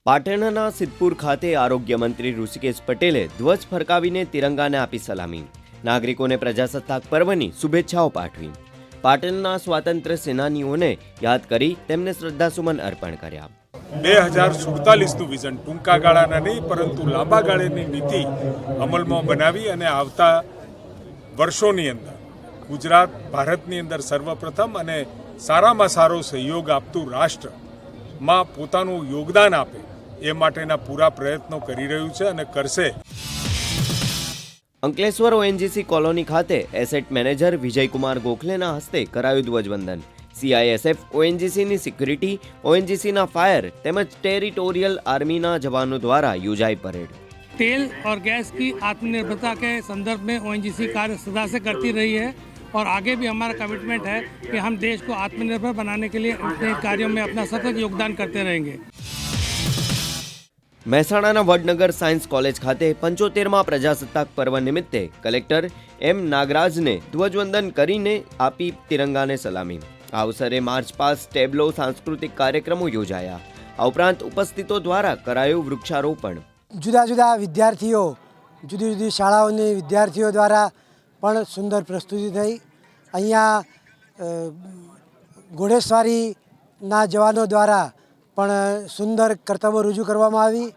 પાટણના સિદ્ધપુર ખાતે આરોગ્ય મંત્રી ઋષિકેશ પટેલે ધ્વજ ફરકાવીને તિરંગાને આપી સલામી. નાગરિકોને પ્રજાસત્તાક પર્વની શુભેચ્છાઓ પાઠવી. પાટણના સ્વાતંત્ર્ય સેનાનીઓને યાદ કરી તેમને શ્રદ્ધાસુમન અર્પણ કર્યા. 2047નું વિઝન ટૂંકા ગાળાના નહીં પરંતુ લાંબા ગાળાની નીતિ અમલમાં બનાવી અને આવતા વર્ષોની અંદર ગુજરાત ભારતની અંદર સર્વપ્રથમ અને સારામાં સારો સહયોગ આપતું રાષ્ટ્રમાં પોતાનું યોગદાન આપે એ માટેના પૂરા પ્રયત્નો કરી રહ્યું છે અને કરશે. અંકલેશ્વર ઓએનજીસી કોલોની ખાતે એસેટ મેનેજર વિજયકુમાર ગોખલેના હસ્તે કરાયું ધ્વજવંદન. CISF ઓએનજીસીની સિક્યુરિટી, ઓએનજીસીના ફાયર તેમજ ટેરિટોરિયલ આર્મીના જવાનો દ્વારા યોજાઈ પરેડ. तेल और गैस की आत्मनिर्भरता के संदर्भ में ONGC कार्य सदा से करती रही है और आगे भी हमारा कमिटमेंट है कि हम देश को आत्मनिर्भर बनाने के लिए अपने कार्यों में अपना सतत योगदान करते रहेंगे. મહેસાણાના વડનગર સાયન્સ કોલેજ ખાતે 75મા પ્રજાસત્તાક પર્વ નિમિત્તે કલેક્ટર M. નાગરાજને ધ્વજવંદન કરીને આપી તિરંગાને સલામી. આ અવસરે માર્ચ પાસ્ટ, ટેબ્લો, સાંસ્કૃતિક કાર્યક્રમો યોજાયા. આ ઉપરાંત ઉપસ્થિતો દ્વારા કરાયું વૃક્ષારોપણ. જુદા જુદા વિદ્યાર્થીઓ, જુદી જુદી શાળાઓની વિદ્યાર્થીઓ દ્વારા પણ સુંદર પ્રસ્તુતિ થઈ. અહીંયા ઘોડેસવારીના જવાનો દ્વારા પણ સુંદર કરતબો રજૂ કરવામાં આવી.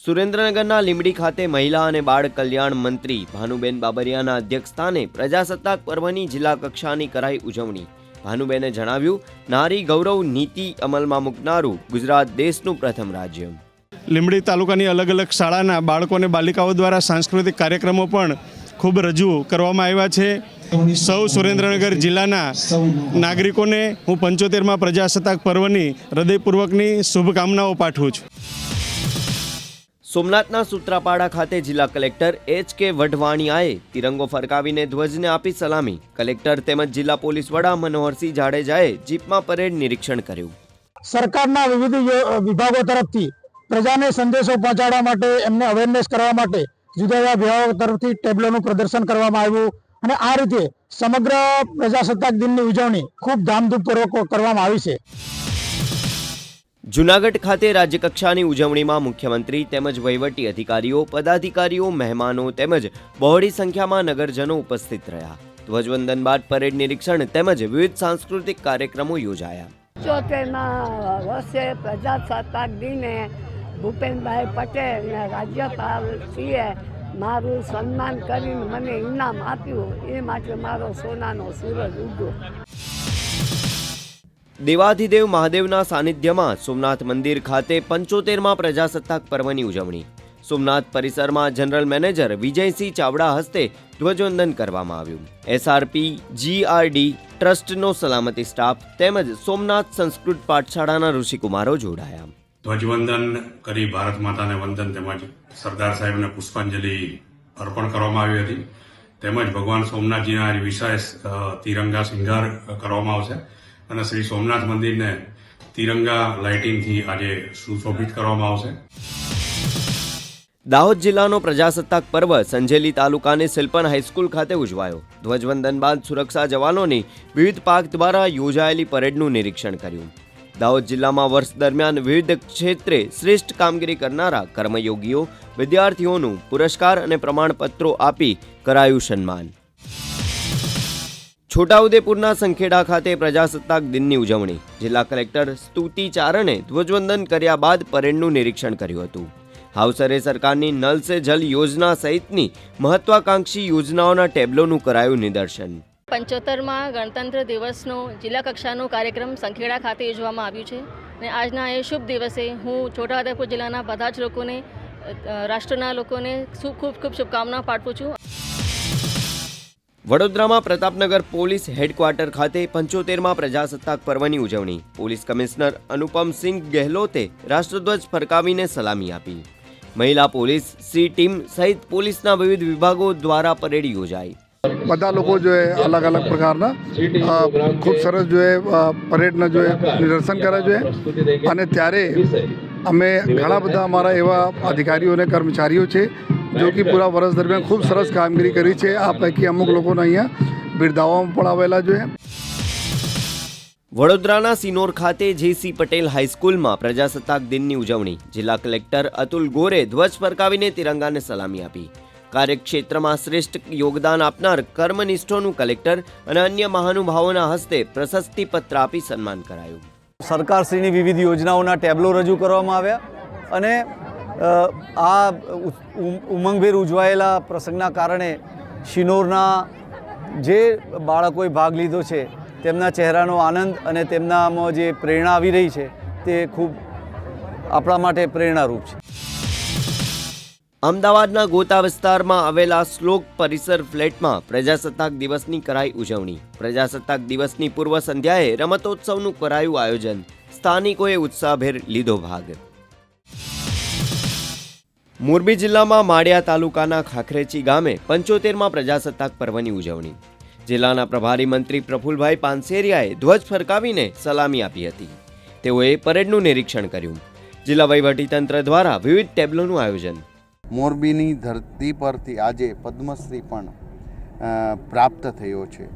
સુરેન્દ્રનગરના લીંબડી ખાતે મહિલા અને બાળ કલ્યાણ મંત્રી ભાનુબેન બાબરિયાના અધ્યક્ષસ્થાને પ્રજાસત્તાક પર્વની જિલ્લા કક્ષાની કરાઈ ઉજવણી. ભાનુબેને જણાવ્યું, નારી ગૌરવ નીતિ અમલમાં મૂકનારું ગુજરાત દેશનું પ્રથમ રાજ્ય. લીંબડી તાલુકાની અલગ અલગ શાળાના બાળકો અને બાલિકાઓ દ્વારા સાંસ્કૃતિક કાર્યક્રમો પણ ખૂબ રજૂ કરવામાં આવ્યા છે. સૌ સુરેન્દ્રનગર જિલ્લાના નાગરિકોને હું 75મા પ્રજાસત્તાક પર્વની હૃદયપૂર્વકની શુભકામનાઓ પાઠવું છું. સોમનાથના સૂત્રાપાડા ખાતે જિલ્લા કલેક્ટર H.K. વઢવાણિયાએ તિરંગો ફરકાવીને ધ્વજને આપી સલામી. કલેક્ટર તેમજ જિલ્લા પોલીસ વડા મનોહરસિંહ જાડેજાએ જીપમાં પરેડ નિરીક્ષણ કર્યું. સરકારના વિવિધ વિભાગો તરફથી પ્રજાને સંદેશો પહોંચાડવા માટે, એમને અવેરનેસ કરવા માટે જુદા જુદા વિભાગો તરફથી ટેબ્લોનું પ્રદર્શન કરવામાં આવ્યું અને આ રીતે સમગ્ર પ્રજાસત્તાક દિનની ઉજવણી ખૂબ ધામધૂમપૂર્વક કરવામાં આવી છે. જૂનાગઢ ખાતે રાજ્યકક્ષાની ઉજવણીમાં મુખ્યમંત્રી તેમજ વહીવટી અધિકારીઓ, પદાધિકારીઓ, મહેમાનો તેમજ બહોળી સંખ્યામાં નગરજનો ઉપસ્થિત રહ્યા. ધ્વજવંદન બાદ પરેડ નિરીક્ષણ તેમજ વિવિધ સાંસ્કૃતિક કાર્યક્રમો યોજાયા. 74મા વર્ષે પ્રજાસત્તાક દિને ભૂપેન્દ્રભાઈ પટેલને રાજ્યપાલશ્રીએ મારું સન્માન કરીને મને ઇનામ આપ્યું, એ માટે મારો સોનાનો સૂરજ ઉગ્યો. દેવાધિદેવ મહાદેવના સાનિધ્યમાં સોમનાથ મંદિર ખાતે 75મા પ્રજાસત્તાક પર્વની ઉજવણી. સોમનાથ પરિસરમાં જનરલ મેનેજર વિજયસિંહ ચાવડા હસ્તે ધ્વજવંદન કરવામાં આવ્યું. SRP, GRD ટ્રસ્ટનો સલામતી સ્ટાફ તેમજ સોમનાથ સંસ્કૃત પાઠશાળાના ઋષિકુમારો જોડાયા. ધ્વજવંદન કરી ભારત માતાને વંદન તેમજ સરદાર સાહેબને પુષ્પાંજલિ અર્પણ કરવામાં આવી હતી. તેમજ ભગવાન સોમનાથજીના વિશેષ તિરંગા શૃંગાર કરવામાં આવશે અને શ્રી સોમનાથ મંદિરને તિરંગા લાઇટિંગથી આજે સુશોભિત કરવામાં આવશે. દાહોદ જિલ્લાનો પ્રજાસત્તાક પર્વ સંજેલી તાલુકાની સિલપન હાઈસ્કૂલ ખાતે ઉજવાયો. ધ્વજવંદન બાદ સુરક્ષા જવાનોની વિવિધ પાક દ્વારા યોજાયેલી પરેડનું નિરીક્ષણ કર્યું. દાહોદ જિલ્લામાં વર્ષ દરમિયાન વિવિધ ક્ષેત્રે શ્રેષ્ઠ કામગીરી કરનારા કર્મયોગીઓ, વિદ્યાર્થીઓનું પુરસ્કાર અને પ્રમાણપત્રો આપી કરાયું સન્માન. છોટાઉદેપુરના સંખેડા ખાતે પ્રજાસત્તાક દિનની ઉજવણી. જિલ્લા કલેક્ટર સ્તુતિ ચારણે ધ્વજવંદન કર્યા બાદ પરેડનું નિરીક્ષણ કર્યું હતું. આ અવસરે સરકારની નલ સે જલ યોજના સહિતની મહત્વાકાંક્ષી યોજનાઓના ટેબ્લોનું કરાયું નિદર્શન. 75મા ગણતંત્ર દિવસનો જિલ્લા કક્ષાનો કાર્યક્રમ સંખેડા ખાતે યોજવામાં આવ્યું છે અને આજના એ શુભ દિવસે હું છોટાઉદેપુર જિલ્લાના બધા જ લોકોને, રાષ્ટ્રના લોકોને ખૂબ ખૂબ શુભકામના પાઠવું છું. વડોદરામાં પ્રતાપનગર પોલીસ હેડક્વાર્ટર ખાતે 75મા પ્રજાસત્તાક પર્વની ઉજવણી. પોલીસ કમિશનર અનુપમસિંહ ગહેલોતે રાષ્ટ્રધ્વજ ફરકાવીને સલામી આપી. મહિલા પોલીસ, સી ટીમ સહિત પોલીસના વિવિધ વિભાગો દ્વારા પરેડ યોજાઈ. બધા લોકો જો અલગ અલગ પ્રકારના ખૂબ સરસ જો પરેડના જો નિદર્શન કરે છે અને ત્યારે અમે ઘણા બધા અમારા એવા અધિકારીઓ અને કર્મચારીઓ છે જો કે પૂરા વર્ષ દરમિયાન ખૂબ સરસ કામગીરી કરી છે. આ પૈકી અમુક લોકોને અહીંયા બિરદાવવામાં પણ આવેલા છે. વડોદરાના સિનોર ખાતે જેસી પટેલ હાઈસ્કૂલમાં પ્રજાસત્તાક દિનની ઉજવણી. જિલ્લા કલેક્ટર અતુલ ગોરે ધ્વજ ફરકાવીને તિરંગાને સલામી આપી. કાર્યક્ષેત્રમાં શ્રેષ્ઠ યોગદાન આપનાર કર્મનિષ્ઠોનું કલેક્ટર અને અન્ય મહાનુભાવોના હસ્તે પ્રશસ્તિપત્ર આપી સન્માન કરાયું. સરકારશ્રીની વિવિધ યોજનાઓના ટેબ્લો રજૂ કરવામાં આવ્યા અને આ ઉમંગભેર ઉજવાયેલા પ્રસંગના કારણે શિનોરના જે બાળકોએ ભાગ લીધો છે તેમના ચહેરાનો આનંદ અને તેમનામાં જે પ્રેરણા આવી રહી છે તે ખૂબ આપણા માટે પ્રેરણારૂપ છે. અમદાવાદના ગોતા વિસ્તારમાં આવેલા શ્લોક પરિસર ફ્લેટમાં પ્રજાસત્તાક દિવસની કરાઈ ઉજવણી. પ્રજાસત્તાક દિવસની પૂર્વ સંધ્યાએ રમતોત્સવનું કરાયું આયોજન. સ્થાનિકોએ ઉત્સાહભેર લીધો ભાગ. મોરબી જિલ્લામાં માળિયા તાલુકાના ખાખરેચી ગામે 75માં પ્રજાસત્તાક પર્વની ઉજવણી. જિલ્લાના પ્રભારી મંત્રી પ્રફુલભાઈ પાનસેરિયાએ ધ્વજ ફરકાવીને સલામી આપી હતી. તેઓએ પરેડનું નિરીક્ષણ કર્યું. જિલ્લા વહીવટીતંત્ર દ્વારા વિવિધ ટેબ્લોનું આયોજન. મોરબીની ધરતી પરથી આજે પદ્મશ્રી પણ પ્રાપ્ત થયો છે.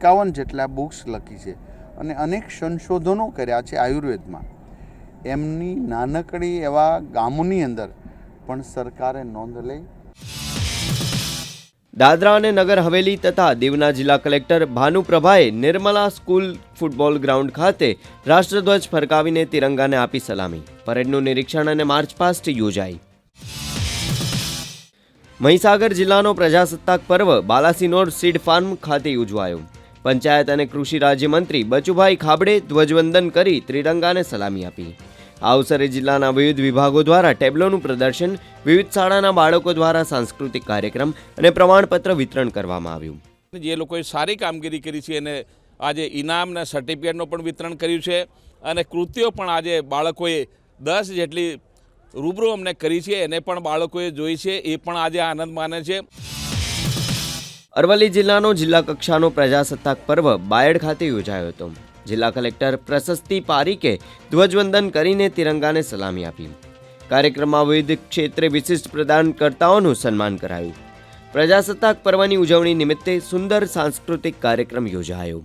51 જેટલા બુક્સ લખી છે અને અનેક સંશોધનો કર્યા છે આયુર્વેદમાં. એમની નાનકડી એવા ગામોની અંદર પણ સરકારે નોંધ લઈ. દાદરા અને નગર હવેલી તથા દીવના જિલ્લા કલેક્ટર ભાનુપ્રભાએ નિર્મલા સ્કૂલ ફૂટબોલ ગ્રાઉન્ડ ખાતે રાષ્ટ્રધ્વજ ફરકાવીને તિરંગાને આપી સલામી. પરેડનું નિરીક્ષણ અને માર્ચ પાસ્ટ યોજાઈ. મહીસાગર જિલ્લાનો પ્રજાસત્તાક પર્વ બાલાસિનોર સીડ ફાર્મ ખાતે ઉજવાયો. પંચાયત અને કૃષિ રાજ્યમંત્રી બચુભાઈ ખાબડે ધ્વજવંદન કરી ત્રિરંગાને સલામી આપી. આ અવસરે જિલ્લાના વિવિધ વિભાગો દ્વારા ટેબ્લોનું પ્રદર્શન, વિવિધ શાળાના બાળકો દ્વારા સાંસ્કૃતિક કાર્યક્રમ અને પ્રમાણપત્ર વિતરણ કરવામાં આવ્યું. જે લોકોએ સારી કામગીરી કરી છે એને આજે ઇનામ અને સર્ટિફિકેટનું પણ વિતરણ કર્યું છે અને કૃતિઓ પણ આજે બાળકોએ 10 જેટલી રૂબરૂ અમને કરી છે એને પણ બાળકોએ જોઈ છે, એ પણ આજે આનંદ માને છે. અરવલ્લી જિલ્લાનો જિલ્લા કક્ષાનો પ્રજાસત્તાક પર્વ બાયડ ખાતે યોજાયો હતો. જિલ્લા કલેક્ટર પ્રશસ્તિ પારીકે ધ્વજવંદન કરીને તિરંગાને સલામી આપી. કાર્યક્રમમાં વિવિધ ક્ષેત્રે વિશિષ્ટ પ્રદાનકર્તાઓનું સન્માન કરાયું. પ્રજાસત્તાક પર્વની ઉજવણી નિમિત્તે સુંદર સાંસ્કૃતિક કાર્યક્રમ યોજાયો.